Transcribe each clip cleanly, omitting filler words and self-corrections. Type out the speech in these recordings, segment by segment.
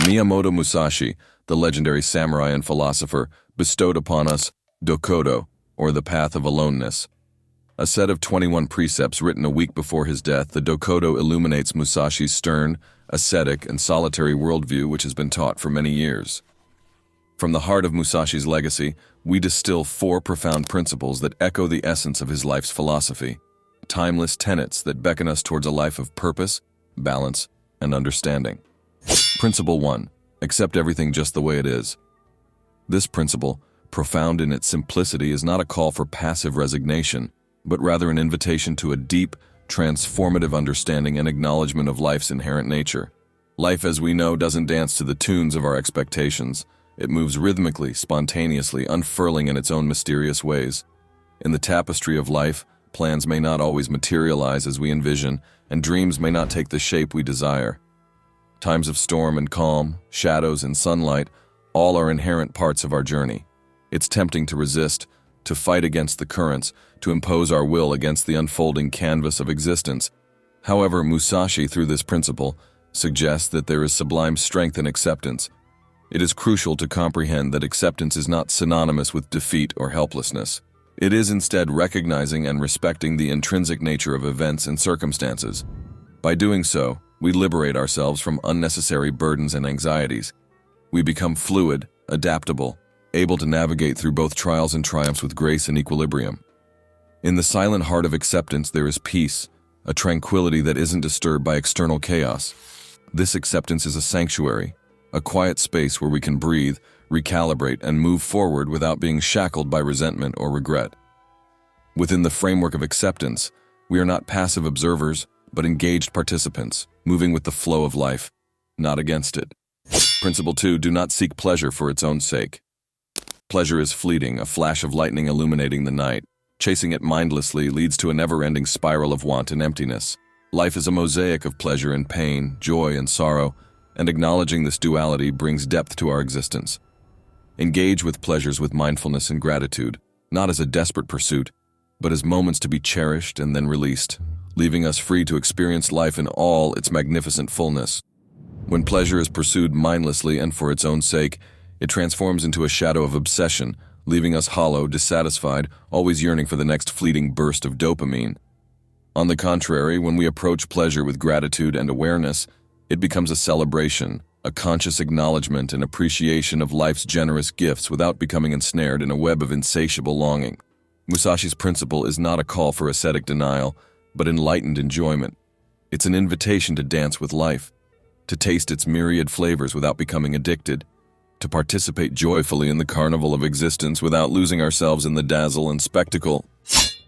Miyamoto Musashi, the legendary samurai and philosopher, bestowed upon us Dokkodo, or the Path of Aloneness. A set of 21 precepts written a week before his death, the Dokkodo illuminates Musashi's stern, ascetic, and solitary worldview which has been taught for many years. From the heart of Musashi's legacy, we distill 4 profound principles that echo the essence of his life's philosophy, timeless tenets that beckon us towards a life of purpose, balance, and understanding. Principle 1. Accept everything just the way it is. This principle, profound in its simplicity, is not a call for passive resignation, but rather an invitation to a deep, transformative understanding and acknowledgement of life's inherent nature. Life, as we know, doesn't dance to the tunes of our expectations. It moves rhythmically, spontaneously, unfurling in its own mysterious ways. In the tapestry of life, plans may not always materialize as we envision, and dreams may not take the shape we desire. Times of storm and calm, shadows and sunlight, all are inherent parts of our journey. It's tempting to resist, to fight against the currents, to impose our will against the unfolding canvas of existence. However, Musashi, through this principle, suggests that there is sublime strength in acceptance. It is crucial to comprehend that acceptance is not synonymous with defeat or helplessness. It is instead recognizing and respecting the intrinsic nature of events and circumstances. By doing so, we liberate ourselves from unnecessary burdens and anxieties. We become fluid, adaptable, able to navigate through both trials and triumphs with grace and equilibrium. In the silent heart of acceptance there is peace, a tranquility that isn't disturbed by external chaos. This acceptance is a sanctuary, a quiet space where we can breathe, recalibrate, and move forward without being shackled by resentment or regret. Within the framework of acceptance, we are not passive observers, but engaged participants, moving with the flow of life, not against it. Principle 2. Do not seek pleasure for its own sake. Pleasure is fleeting, a flash of lightning illuminating the night. Chasing it mindlessly leads to a never-ending spiral of want and emptiness. Life is a mosaic of pleasure and pain, joy and sorrow, and acknowledging this duality brings depth to our existence. Engage with pleasures with mindfulness and gratitude, not as a desperate pursuit, but as moments to be cherished and then released, leaving us free to experience life in all its magnificent fullness. When pleasure is pursued mindlessly and for its own sake, it transforms into a shadow of obsession, leaving us hollow, dissatisfied, always yearning for the next fleeting burst of dopamine. On the contrary, when we approach pleasure with gratitude and awareness, it becomes a celebration, a conscious acknowledgement and appreciation of life's generous gifts without becoming ensnared in a web of insatiable longing. Musashi's principle is not a call for ascetic denial, but enlightened enjoyment. It's an invitation to dance with life, to taste its myriad flavors without becoming addicted, to participate joyfully in the carnival of existence without losing ourselves in the dazzle and spectacle.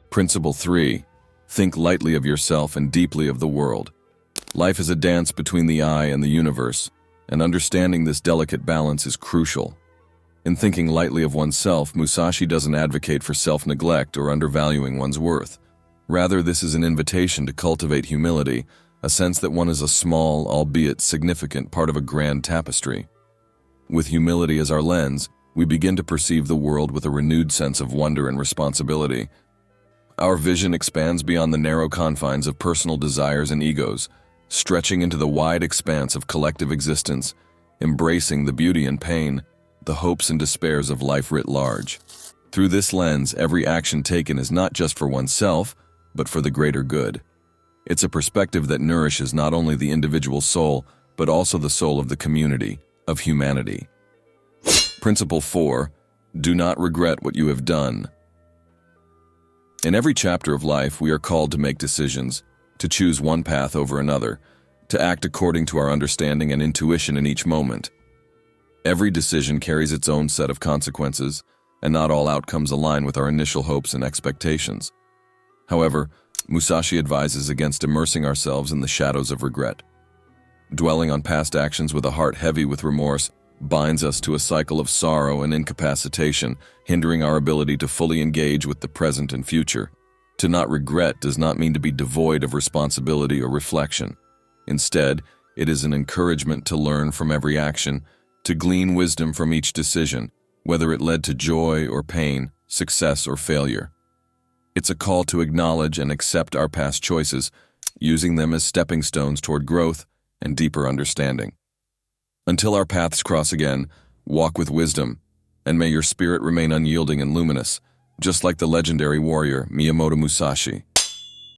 Principle 3. Think lightly of yourself and deeply of the world. Life is a dance between the I and the universe, and understanding this delicate balance is crucial. In thinking lightly of oneself, Musashi doesn't advocate for self-neglect or undervaluing one's worth. Rather, this is an invitation to cultivate humility, a sense that one is a small, albeit significant, part of a grand tapestry. With humility as our lens, we begin to perceive the world with a renewed sense of wonder and responsibility. Our vision expands beyond the narrow confines of personal desires and egos, stretching into the wide expanse of collective existence, embracing the beauty and pain, the hopes and despairs of life writ large. Through this lens, every action taken is not just for oneself, but for the greater good. It's a perspective that nourishes not only the individual soul, but also the soul of the community, of humanity. Principle 4. Do not regret what you have done. In every chapter of life, we are called to make decisions, to choose one path over another, to act according to our understanding and intuition in each moment. Every decision carries its own set of consequences, and not all outcomes align with our initial hopes and expectations. However, Musashi advises against immersing ourselves in the shadows of regret. Dwelling on past actions with a heart heavy with remorse binds us to a cycle of sorrow and incapacitation, hindering our ability to fully engage with the present and future. To not regret does not mean to be devoid of responsibility or reflection. Instead, it is an encouragement to learn from every action, to glean wisdom from each decision, whether it led to joy or pain, success or failure. It's a call to acknowledge and accept our past choices, using them as stepping stones toward growth and deeper understanding. Until our paths cross again, walk with wisdom, and may your spirit remain unyielding and luminous, just like the legendary warrior Miyamoto Musashi.